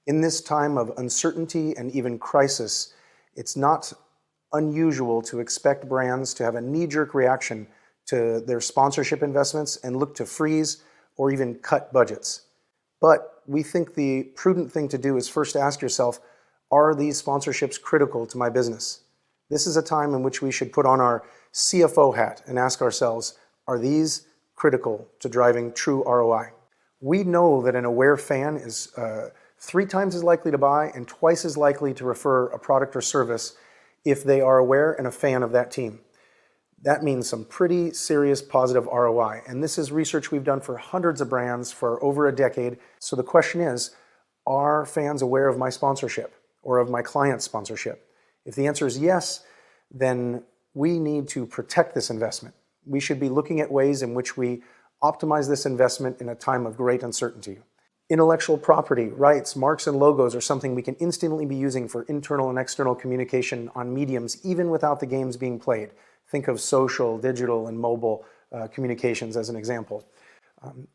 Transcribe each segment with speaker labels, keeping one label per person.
Speaker 1: In this time of uncertainty and even crisis, it's not unusual to expect brands to have a knee-jerk reaction to their sponsorship investments and look to freeze or even cut budgets. But we think the prudent thing to do is first ask yourself, are these sponsorships critical to my business? This is a time in which we should put on our CFO hat and ask ourselves, are these critical to driving true ROI? We know that an aware fan is 3 times as likely to buy and twice as likely to refer a product or service if they are aware and a fan of that team. That means some pretty serious positive ROI. And this is research we've done for hundreds of brands for over a decade. So the question is, are fans aware of my sponsorship or of my client's sponsorship? If the answer is yes, then we need to protect this investment. We should be looking at ways in which we optimize this investment in a time of great uncertainty. Intellectual property, rights, marks, and logos are something we can instantly be using for internal and external communication on mediums, even without the games being played. Think of social, digital, and mobile communications as an example.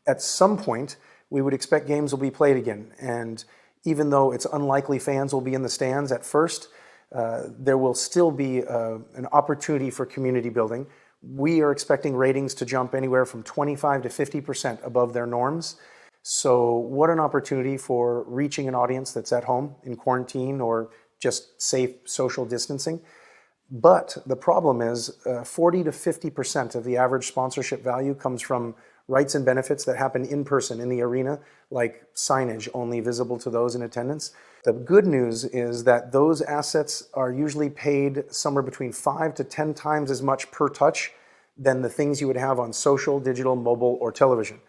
Speaker 1: At some point, we would expect games will be played again, and even though it's unlikely fans will be in the stands at first, there will still be an opportunity for community building. We are expecting ratings to jump anywhere from 25 to 50% above their norms. So what an opportunity for reaching an audience that's at home in quarantine or just safe social distancing. But the problem is 40 to 50% of the average sponsorship value comes from rights and benefits that happen in person in the arena, like signage only visible to those in attendance. The good news is that those assets are usually paid somewhere between 5 to 10 times as much per touch than the things you would have on social, digital, mobile, or television.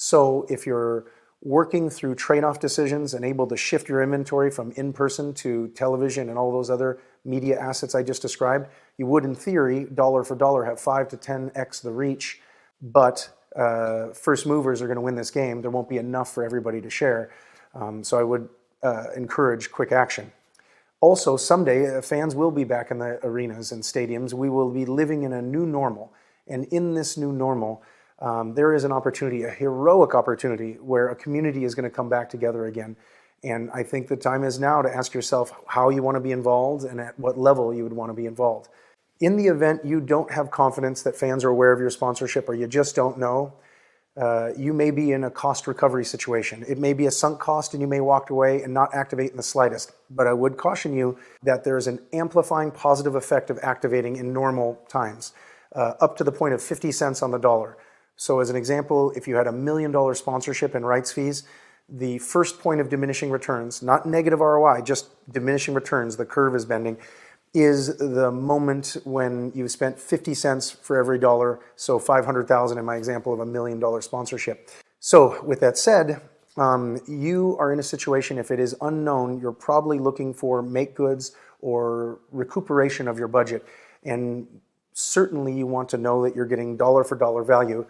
Speaker 1: So if you're working through trade-off decisions and able to shift your inventory from in-person to television and all those other media assets I just described, you would, in theory, dollar for dollar, have 5 to 10x the reach, but first movers are going to win this game. There won't be enough for everybody to share. So I would encourage quick action. Also, someday, fans will be back in the arenas and stadiums. We will be living in a new normal. And in this new normal, there is an opportunity, a heroic opportunity, where a community is going to come back together again. And I think the time is now to ask yourself how you want to be involved and at what level you would want to be involved. In the event you don't have confidence that fans are aware of your sponsorship or you just don't know, you may be in a cost recovery situation. It may be a sunk cost and you may walk away and not activate in the slightest. But I would caution you that there is an amplifying positive effect of activating in normal times, up to the point of 50 cents on the dollar. So as an example, if you had $1 million sponsorship and rights fees, the first point of diminishing returns, not negative ROI, just diminishing returns, the curve is bending, is the moment when you spent 50 cents for every dollar, so 500,000 in my example of $1 million sponsorship. So with that said, you are in a situation, if it is unknown, you're probably looking for make goods or recuperation of your budget. And certainly you want to know that you're getting dollar for dollar value.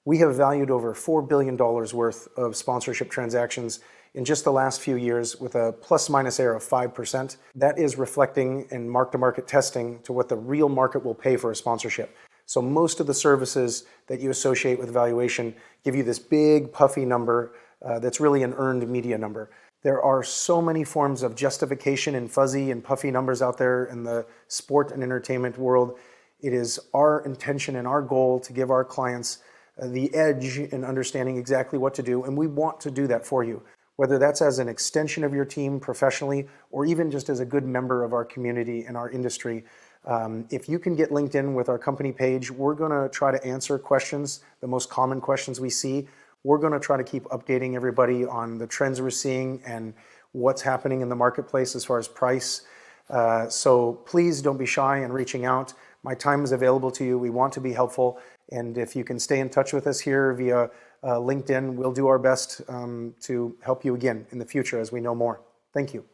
Speaker 1: We have valued over $4 billion worth of sponsorship transactions in just the last few years with a plus-minus error of 5%. That is reflecting in mark-to-market testing to what the real market will pay for a sponsorship. So most of the services that you associate with valuation give you this big, puffy number that's really an earned media number. There are so many forms of justification in fuzzy and puffy numbers out there in the sport and entertainment world. It is our intention and our goal to give our clients the edge in understanding exactly what to do, and we want to do that for you, whether that's as an extension of your team professionally or even just as a good member of our community and our industry. If you can get linked in with our company page, we're going to try to answer questions, the most common questions we see. We're going to try to keep updating everybody on the trends we're seeing and what's happening in the marketplace as far as price. So please don't be shy in reaching out. My time is available to you. We want to be helpful. And if you can stay in touch with us here via LinkedIn, we'll do our best to help you again in the future as we know more. Thank you.